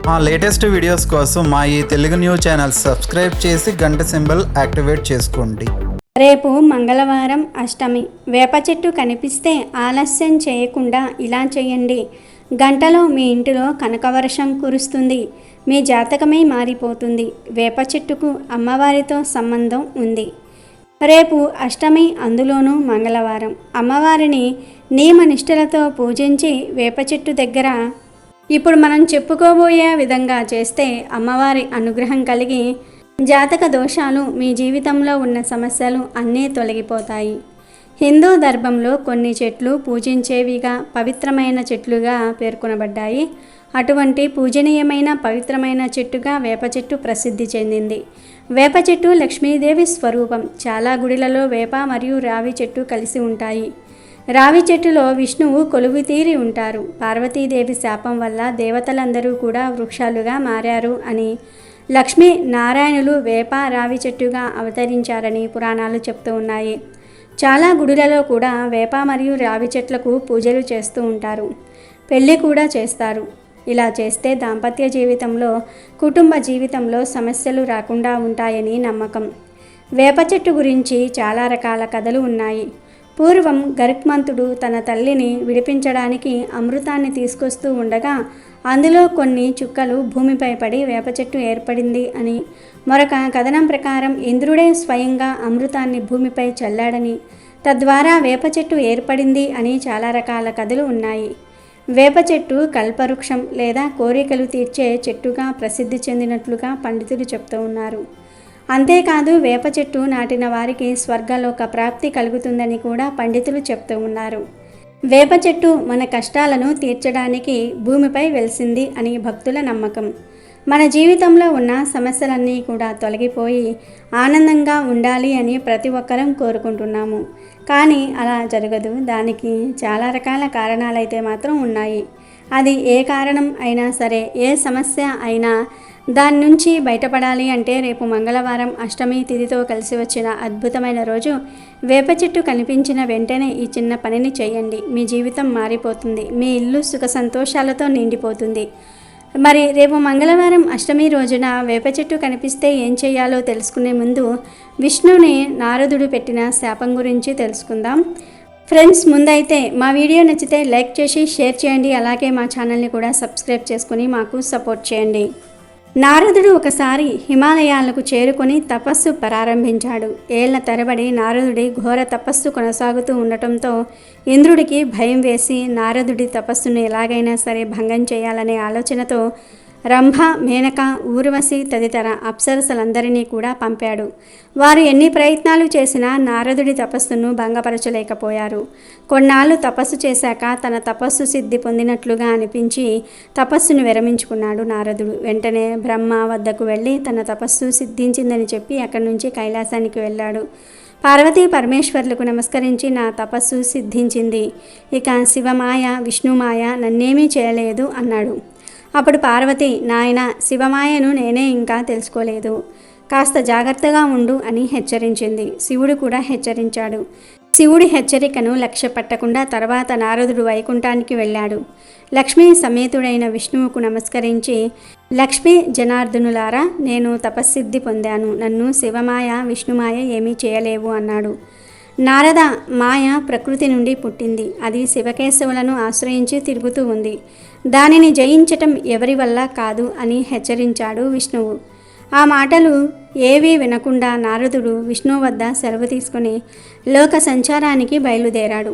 మా latest videos కోసం మా ఈ తెలుగు న్యూస్ ఛానల్ సబ్స్క్రైబ్ చేసి గంట సింబల్ యాక్టివేట్ చేసుకోండి. రేపు మంగళవారం అష్టమి. వేప చెట్టు కనిపిస్తే ఆలస్యం చేయకుండా ఇలా చేయండి. గంటలో మీ ఇంటిలో కనకవర్షం కురుస్తుంది. మీ జాతకమే మారిపోతుంది. వేప చెట్టుకు అమ్మవారితో సంబంధం ఉంది. రేపు అష్టమి, అందులోనూ మంగళవారం. అమ్మవారిని నియమనిష్టలతో పూజించి వేప చెట్టు దగ్గర ఇప్పుడు మనం చెప్పుకోబోయే విధంగా చేస్తే అమ్మవారి అనుగ్రహం కలిగి జాతక దోషాలు, మీ జీవితంలో ఉన్న సమస్యలు అన్నీ తొలగిపోతాయి. హిందూ ధర్మంలో కొన్ని చెట్లు పూజించేవిగా, పవిత్రమైన చెట్లుగా పేర్కొనబడ్డాయి. అటువంటి పూజనీయమైన పవిత్రమైన చెట్టుగా వేప చెట్టు ప్రసిద్ధి చెందింది. వేప చెట్టు లక్ష్మీదేవి స్వరూపం. చాలా గుడిలలో వేప మరియు రావి చెట్టు కలిసి ఉంటాయి. రావి చెట్టులో విష్ణువు కొలువు తీరి ఉంటారు. పార్వతీదేవి శాపం వల్ల దేవతలందరూ కూడా వృక్షాలుగా మారారు అని, లక్ష్మీ నారాయణులు వేప రావి చెట్టుగా అవతరించారని పురాణాలు చెప్తూ ఉన్నాయి. చాలా గుడులలో కూడా వేప మరియు రావి చెట్లకు పూజలు చేస్తూ ఉంటారు. పెళ్ళి కూడా చేస్తారు. ఇలా చేస్తే దాంపత్య జీవితంలో, కుటుంబ జీవితంలో సమస్యలు రాకుండా ఉంటాయని నమ్మకం. వేప చెట్టు గురించి చాలా రకాల కథలు ఉన్నాయి. పూర్వం గరుత్మంతుడు తన తల్లిని విడిపించడానికి అమృతాన్ని తీసుకొస్తూ ఉండగా అందులో కొన్ని చుక్కలు భూమిపై పడి వేప చెట్టు ఏర్పడింది అని, మరొక కథనం ప్రకారం ఇంద్రుడే స్వయంగా అమృతాన్ని భూమిపై చల్లాడని, తద్వారా వేప చెట్టు ఏర్పడింది అని చాలా రకాల కథలు ఉన్నాయి. వేప చెట్టు కల్పవృక్షం లేదా కోరికలు తీర్చే చెట్టుగా ప్రసిద్ధి చెందినట్లుగా పండితులు చెప్తూ ఉన్నారు. అంతేకాదు వేప చెట్టు నాటిన వారికి స్వర్గలోక ప్రాప్తి కలుగుతుందని కూడా పండితులు చెప్తూ ఉన్నారు. వేప చెట్టు మన కష్టాలను తీర్చడానికి భూమిపై వెలిసింది అని భక్తుల నమ్మకం. మన జీవితంలో ఉన్న సమస్యలన్నీ కూడా తొలగిపోయి ఆనందంగా ఉండాలి అని ప్రతి ఒక్కరం కోరుకుంటున్నాము. కానీ అలా జరగదు. దానికి చాలా రకాల కారణాలైతే మాత్రం ఉన్నాయి. అది ఏ కారణం అయినా సరే, ఏ సమస్య అయినా దాని నుంచి బయటపడాలి అంటే రేపు మంగళవారం అష్టమి తిథితో కలిసి వచ్చిన అద్భుతమైన రోజు. వేప చెట్టు కనిపించిన వెంటనే ఈ చిన్న పనిని చేయండి. మీ జీవితం మారిపోతుంది. మీ ఇల్లు సుఖ సంతోషాలతో నిండిపోతుంది. మరి రేపు మంగళవారం అష్టమి రోజున వేప చెట్టు కనిపిస్తే ఏం చేయాలో తెలుసుకునే ముందు విష్ణుని నారదుడు పెట్టిన శాపం గురించి తెలుసుకుందాం. ఫ్రెండ్స్, ముందైతే మా వీడియో నచ్చితే లైక్ చేసి షేర్ చేయండి. అలాగే మా ఛానల్ని కూడా సబ్స్క్రైబ్ చేసుకుని మాకు సపోర్ట్ చేయండి. నారదుడు ఒకసారి హిమాలయాలకు చేరుకొని తపస్సు ప్రారంభించాడు. ఏళ్ల తరబడి నారదుడి ఘోర తపస్సు కొనసాగుతూ ఉండటంతో ఇంద్రుడికి భయం వేసి నారదుడి తపస్సును ఎలాగైనా సరే భంగం చేయాలనే ఆలోచనతో రంభ, మేనక, ఊర్వశి తదితర అప్సరసలందరినీ కూడా పంపాడు. వారు ఎన్ని ప్రయత్నాలు చేసినా నారదుడి తపస్సును భంగపరచలేకపోయారు. కొన్నాళ్ళు తపస్సు చేశాక తన తపస్సు సిద్ధి పొందినట్లుగా అనిపించి తపస్సును విరమించుకున్నాడు నారదుడు. వెంటనే బ్రహ్మ వద్దకు వెళ్ళి తన తపస్సు సిద్ధించిందని చెప్పి అక్కడి నుంచి కైలాసానికి వెళ్ళాడు. పార్వతీ పరమేశ్వర్లకు నమస్కరించి నా తపస్సు సిద్ధించింది. ఇక శివమాయ, విష్ణుమాయ నన్నేమీ చేయలేదు అన్నాడు. అప్పుడు పార్వతి, నాయన, శివమాయను నేనే ఇంకా తెలుసుకోలేదు. కాస్త జాగ్రత్తగా ఉండు అని హెచ్చరించింది. శివుడు కూడా హెచ్చరించాడు. శివుడి హెచ్చరికను లక్ష్య పట్టకుండా తర్వాత నారదుడు వైకుంఠానికి వెళ్ళాడు. లక్ష్మీ సమేతుడైన విష్ణువుకు నమస్కరించి, లక్ష్మీ జనార్దనులారా, నేను తపస్సిద్ధి పొందాను. నన్ను శివమాయ, విష్ణుమాయ ఏమీ చేయలేవు అన్నాడు. నారద, మాయ ప్రకృతి నుండి పుట్టింది. అది శివకేశవులను ఆశ్రయించి తిరుగుతూ ఉంది. దానిని జయించటం ఎవరి వల్ల కాదు అని హెచ్చరించాడు విష్ణువు. ఆ మాటలు ఏవీ వినకుండా నారదుడు విష్ణువు వద్ద సెలవు తీసుకుని లోక సంచారానికి బయలుదేరాడు.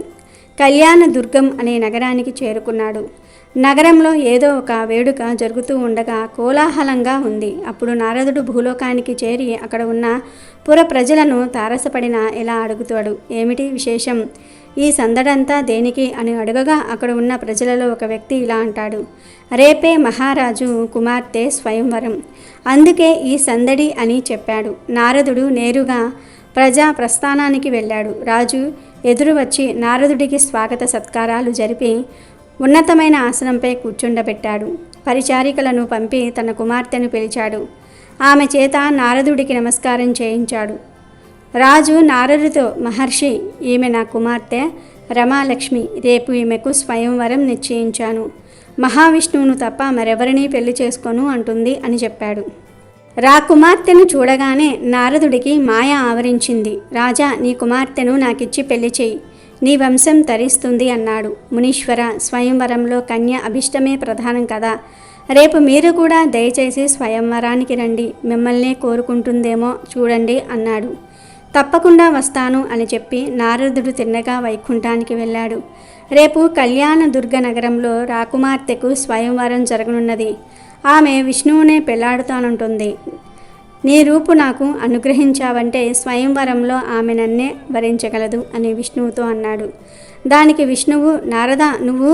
కళ్యాణ దుర్గం అనే నగరానికి చేరుకున్నాడు. నగరంలో ఏదో ఒక వేడుక జరుగుతూ ఉండగా కోలాహలంగా ఉంది. అప్పుడు నారదుడు భూలోకానికి చేరి అక్కడ ఉన్న పుర ప్రజలను తారసపడిన ఇలా అడుగుతాడు, ఏమిటి విశేషం? ఈ సందడంతా దేనికి అని అడగగా అక్కడ ఉన్న ప్రజలలో ఒక వ్యక్తి ఇలా అంటాడు, రేపే మహారాజు కుమార్తె స్వయంవరం, అందుకే ఈ సందడి అని చెప్పాడు. నారదుడు నేరుగా ప్రజా ప్రస్థానానికి వెళ్ళాడు. రాజు ఎదురు వచ్చి నారదుడికి స్వాగత సత్కారాలు జరిపి ఉన్నతమైన ఆసనంపై కూర్చుండబెట్టాడు. పరిచారికలను పంపి తన కుమార్తెను పిలిచాడు. ఆమె చేత నారదుడికి నమస్కారం చేయించాడు. రాజు నారదుడితో, మహర్షి, ఈమె నా కుమార్తె రమాలక్ష్మి. రేపు ఈమెకు స్వయంవరం నిశ్చయించాను. మహావిష్ణువును తప్ప మరెవరినీ పెళ్లి చేసుకోను అంటుంది అని చెప్పాడు. రాకుమార్తెను చూడగానే నారదుడికి మాయ ఆవరించింది. రాజా, నీ కుమార్తెను నాకిచ్చి పెళ్లి చేయి, నీ వంశం తరిస్తుంది అన్నాడు. మునీశ్వర, స్వయంవరంలో కన్య అభిష్టమే ప్రధానం కదా, రేపు మీరు కూడా దయచేసి స్వయంవరానికి రండి, మిమ్మల్నే కోరుకుంటుందేమో చూడండి అన్నాడు. తప్పకుండా వస్తాను అని చెప్పి నారదుడు తిన్నగా వైకుంఠానికి వెళ్ళాడు. రేపు కళ్యాణ దుర్గ నగరంలో రాకుమార్తెకు స్వయంవరం జరగనున్నది. ఆమె విష్ణువునే పెళ్లాడుతానంటుంది. నీ రూపు నాకు అనుగ్రహించావంటే స్వయంవరంలో ఆమె నన్నే వరించగలదు అని విష్ణువుతో అన్నాడు. దానికి విష్ణువు, నారద, నువ్వు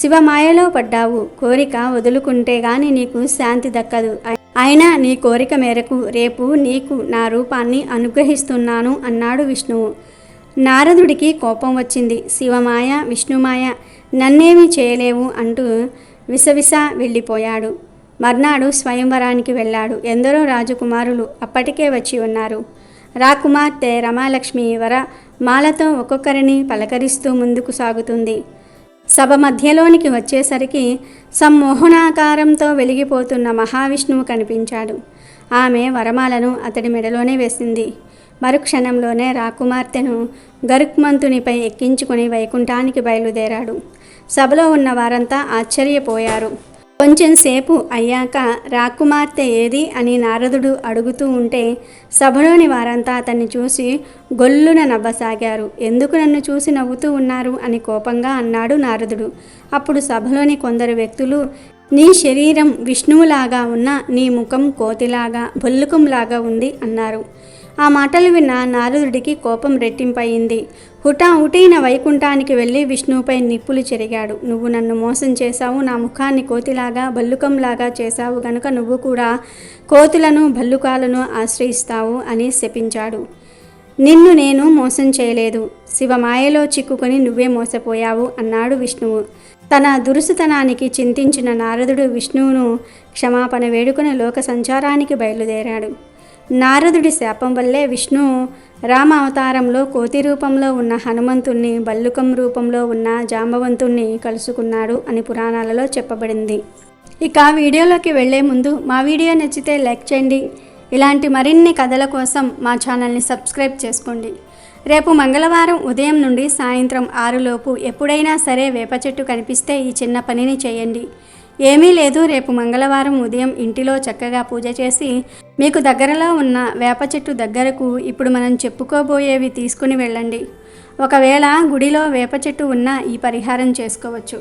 శివమాయలో పడ్డావు, కోరిక వదులుకుంటే గాని నీకు శాంతి దక్కదు. అయినా నీ కోరిక మేరకు రేపు నీకు నా రూపాన్ని అనుగ్రహిస్తున్నాను అన్నాడు విష్ణువు. నారదుడికి కోపం వచ్చింది. శివమాయ, విష్ణుమాయ నన్నేమీ చేయలేవు అంటూ విసవిస వెళ్ళిపోయాడు. మర్నాడు స్వయంవరానికి వెళ్ళాడు. ఎందరో రాజకుమారులు అప్పటికే వచ్చి ఉన్నారు. రాకుమార్తె రమాలక్ష్మి మాలతో ఒక్కొక్కరిని పలకరిస్తూ ముందుకు సాగుతుంది. సభ మధ్యలోనికి వచ్చేసరికి సమ్మోహనాకారంతో వెలిగిపోతున్న మహావిష్ణువు కనిపించాడు. ఆమె వరమాలను అతడి మెడలోనే వేసింది. మరుక్షణంలోనే రాకుమార్తెను గరుక్మంతునిపై ఎక్కించుకుని వైకుంఠానికి బయలుదేరాడు. సభలో ఉన్న వారంతా ఆశ్చర్యపోయారు. కొంచెం సేపు అయ్యాక రాకుమార్తె ఏది అని నారదుడు అడుగుతూ ఉంటే సభలోని వారంతా అతన్ని చూసి గొల్లున నవ్వసాగారు. ఎందుకు నన్ను చూసి నవ్వుతూ ఉన్నారు అని కోపంగా అన్నాడు నారదుడు. అప్పుడు సభలోని కొందరు వ్యక్తులు, నీ శరీరం విష్ణువులాగా ఉన్న నీ ముఖం కోతిలాగా భొల్లుకంలాగా ఉంది అన్నారు. ఆ మాటలు విన్న నారదుడికి కోపం రెట్టింపయింది. హుటాహుటీన వైకుంఠానికి వెళ్ళి విష్ణువుపై నిప్పులు చెరిగాడు. నువ్వు నన్ను మోసం చేశావు, నా ముఖాన్ని కోతిలాగా భల్లుకంలాగా చేశావు గనుక నువ్వు కూడా కోతులను భల్లుకాలను ఆశ్రయిస్తావు అని శపించాడు. నిన్ను నేను మోసం చేయలేదు, శివమాయలో చిక్కుకొని నువ్వే మోసపోయావు అన్నాడు విష్ణువు. తన దురుసుతనానికి చింతించిన నారదుడు విష్ణువును క్షమాపణ వేడుకొని లోక సంచారానికి బయలుదేరాడు. నారదుడి శాపం వల్లే విష్ణు రామ అవతారంలో కోతి రూపంలో ఉన్న హనుమంతుణ్ణి, భల్లుకం రూపంలో ఉన్న జాంబవంతుణ్ణి కలుసుకున్నాడు అని పురాణాలలో చెప్పబడింది. ఇక వీడియోలోకి వెళ్లే ముందు మా వీడియో నచ్చితే లైక్ చేయండి. ఇలాంటి మరిన్ని కథల కోసం మా ఛానల్ని సబ్స్క్రైబ్ చేసుకోండి. రేపు మంగళవారం ఉదయం నుండి సాయంత్రం 6 లోపు ఎప్పుడైనా సరే వేప చెట్టు కనిపిస్తే ఈ చిన్న పనిని చేయండి. ఏమీ లేదు, రేపు మంగళవారం ఉదయం ఇంటిలో చక్కగా పూజ చేసి మీకు దగ్గరలో ఉన్న వేప చెట్టు దగ్గరకు ఇప్పుడు మనం చెప్పుకోబోయేవి తీసుకుని వెళ్ళండి. ఒకవేళ గుడిలో వేప చెట్టు ఉన్నా ఈ పరిహారం చేసుకోవచ్చు.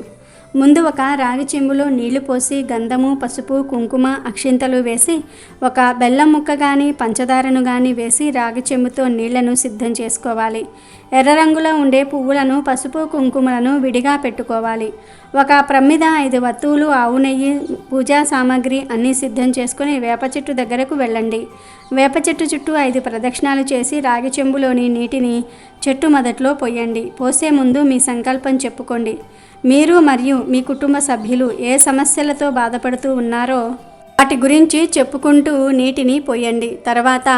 ముందు ఒక రాగి చెంబులో నీళ్లు పోసి గంధము, పసుపు, కుంకుమ, అక్షింతలు వేసి ఒక బెల్లం ముక్క కానీ పంచదారను కానీ వేసి రాగి చెంబుతో నీళ్లను సిద్ధం చేసుకోవాలి. ఎర్ర రంగులో ఉండే పువ్వులను, పసుపు, కుంకుమలను విడిగా పెట్టుకోవాలి. ఒక ప్రమిద, 5 వత్తువులు, ఆవు నెయ్యి, పూజా సామాగ్రి అన్నీ సిద్ధం చేసుకుని వేప చెట్టు దగ్గరకు వెళ్ళండి. వేప చెట్టు చుట్టూ 5 ప్రదక్షిణాలు చేసి రాగి చెంబులోని నీటిని చెట్టు మొదట్లో పోయండి. పోసే ముందు మీ సంకల్పం చెప్పుకోండి. మీరు మరియు మీ కుటుంబ సభ్యులు ఏ సమస్యలతో బాధపడుతూ ఉన్నారో వాటి గురించి చెప్పుకుంటూ నీటిని పోయండి. తర్వాత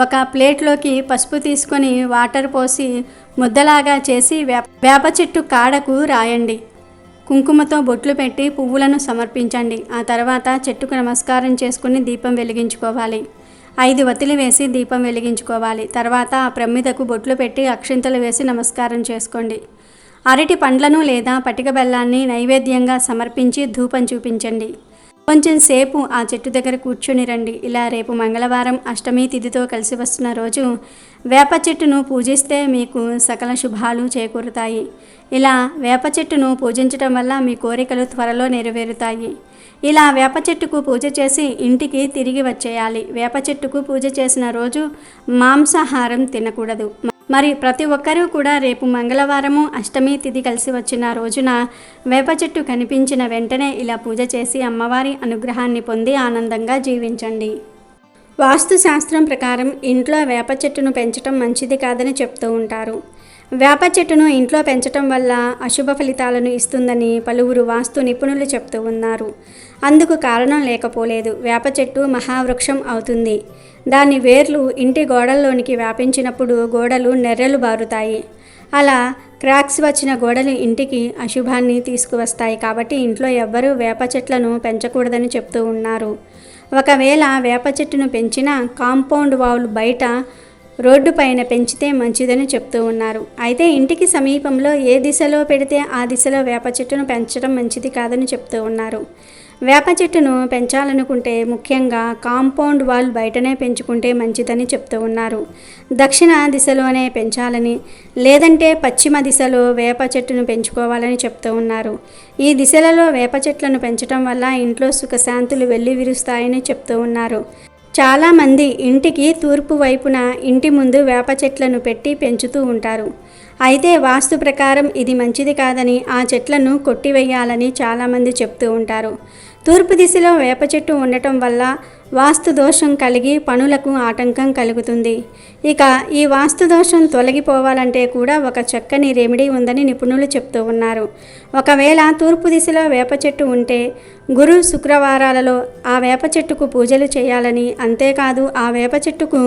ఒక ప్లేట్లోకి పసుపు తీసుకొని వాటర్ పోసి ముద్దలాగా చేసి వేప చెట్టు కాడకు రాయండి. కుంకుమతో బొట్లు పెట్టి పువ్వులను సమర్పించండి. ఆ తర్వాత చెట్టుకు నమస్కారం చేసుకుని దీపం వెలిగించుకోవాలి. 5 వత్తులు వేసి దీపం వెలిగించుకోవాలి. తర్వాత ఆ ప్రమిదకు బొట్లు పెట్టి అక్షింతలు వేసి నమస్కారం చేసుకోండి. అరటి పండ్లను లేదా పటిక బెల్లాన్ని నైవేద్యంగా సమర్పించి ధూపం చూపించండి. కొంచెం సేపు ఆ చెట్టు దగ్గర కూర్చొని రండి. ఇలా రేపు మంగళవారం అష్టమి తిథితో కలిసి వస్తున్న రోజు వేప చెట్టును పూజిస్తే మీకు సకల శుభాలు చేకూరుతాయి. ఇలా వేప చెట్టును పూజించడం వల్ల మీ కోరికలు త్వరలో నెరవేరుతాయి. ఇలా వేప చెట్టుకు పూజ చేసి ఇంటికి తిరిగి వచ్చేయాలి. వేప చెట్టుకు పూజ చేసిన రోజు మాంసాహారం తినకూడదు. మరి ప్రతి ఒక్కరూ కూడా రేపు మంగళవారము అష్టమి తిథి కలిసి వచ్చిన రోజున వేప చెట్టు కనిపించిన వెంటనే ఇలా పూజ చేసి అమ్మవారి అనుగ్రహాన్ని పొంది ఆనందంగా జీవించండి. వాస్తు శాస్త్రం ప్రకారం ఇంట్లో వేప చెట్టును పెంచడం మంచిది కాదని చెప్తూ ఉంటారు. వేప చెట్టును ఇంట్లో పెంచడం వల్ల అశుభ ఫలితాలను ఇస్తుందని పలువురు వాస్తు నిపుణులు చెప్తూ ఉన్నారు. అందుకు కారణం లేకపోలేదు. వేప చెట్టు మహావృక్షం అవుతుంది. దాని వేర్లు ఇంటి గోడల్లోనికి వ్యాపించినప్పుడు గోడలు నెర్రెలు బారుతాయి. అలా క్రాక్స్ వచ్చిన గోడలు ఇంటికి అశుభాన్ని తీసుకువస్తాయి. కాబట్టి ఇంట్లో ఎవ్వరూ వేప చెట్లను పెంచకూడదని చెప్తూ ఉన్నారు. ఒకవేళ వేప చెట్టును పెంచినా కాంపౌండ్ వాల్ బయట రోడ్డు పైన పెంచితే మంచిదని చెప్తూ ఉన్నారు. అయితే ఇంటికి సమీపంలో ఏ దిశలో పెడితే ఆ దిశలో వేప చెట్టును పెంచడం మంచిది కాదని చెప్తూ ఉన్నారు. వేప చెట్టును పెంచాలనుకుంటే ముఖ్యంగా కాంపౌండ్ వాల్ బయటనే పెంచుకుంటే మంచిదని చెప్తూ ఉన్నారు. దక్షిణ దిశలోనే పెంచాలని, లేదంటే పశ్చిమ దిశలో వేప చెట్టును పెంచుకోవాలని చెప్తూ ఉన్నారు. ఈ దిశలలో వేప చెట్లను పెంచడం వల్ల ఇంట్లో సుఖశాంతులు వెల్లివిరుస్తాయని చెప్తూ ఉన్నారు. చాలామంది ఇంటికి తూర్పు వైపున ఇంటి ముందు వేప చెట్లను పెట్టి పెంచుతూ ఉంటారు. అయితే వాస్తు ప్రకారం ఇది మంచిది కాదని, ఆ చెట్లను కొట్టివేయాలని చాలామంది చెప్తూ ఉంటారు. తూర్పు దిశలో వేప చెట్టు ఉండటం వల్ల వాస్తు దోషం కలిగి పనులకు ఆటంకం కలుగుతుంది. ఇక ఈ వాస్తు దోషం తొలగిపోవాలంటే కూడా ఒక చక్కని రెమెడీ ఉందని నిపుణులు చెప్తూ ఉన్నారు. ఒకవేళ తూర్పు దిశలో వేప చెట్టు ఉంటే గురు శుక్రవారాలలో ఆ వేప చెట్టుకు పూజలు చేయాలని, అంతేకాదు ఆ వేప చెట్టుకు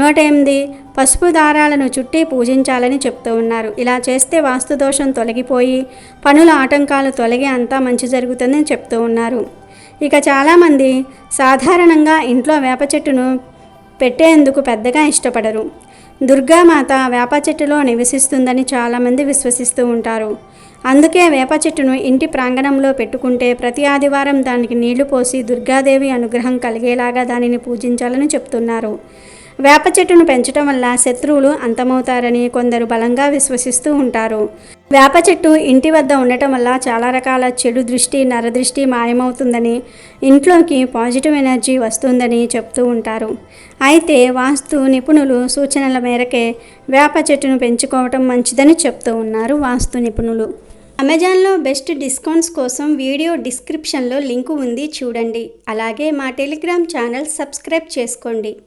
108 పసుపు దారాలను చుట్టి పూజించాలని చెప్తూ ఉన్నారు. ఇలా చేస్తే వాస్తు దోషం తొలగిపోయి పనుల ఆటంకాలు తొలగి అంతా మంచి జరుగుతుందని చెప్తూ ఉన్నారు. ఇక చాలామంది సాధారణంగా ఇంట్లో వేప చెట్టును పెట్టేందుకు పెద్దగా ఇష్టపడరు. దుర్గామాత వేప చెట్టులో నివసిస్తుందని చాలామంది విశ్వసిస్తూ ఉంటారు. అందుకే వేప చెట్టును ఇంటి ప్రాంగణంలో పెట్టుకుంటే ప్రతి ఆదివారం దానికి నీళ్లు పోసి దుర్గాదేవి అనుగ్రహం కలిగేలాగా దానిని పూజించాలని చెప్తున్నారు. వేప చెట్టును పెంచడం వల్ల శత్రువులు అంతమవుతారని కొందరు బలంగా విశ్వసిస్తూ ఉంటారు. వేప చెట్టు ఇంటి వద్ద ఉండటం వల్ల చాలా రకాల చెడు దృష్టి, నరదృష్టి మాయమవుతుందని, ఇంట్లోకి పాజిటివ్ ఎనర్జీ వస్తుందని చెప్తూ ఉంటారు. అయితే వాస్తు నిపుణులు సూచనల మేరకే వేప చెట్టును పెంచుకోవటం మంచిదని చెప్తూ ఉన్నారు వాస్తు నిపుణులు. అమెజాన్లో బెస్ట్ డిస్కౌంట్స్ కోసం వీడియో డిస్క్రిప్షన్లో లింకు ఉంది, చూడండి. అలాగే మా టెలిగ్రామ్ ఛానల్ సబ్స్క్రైబ్ చేసుకోండి.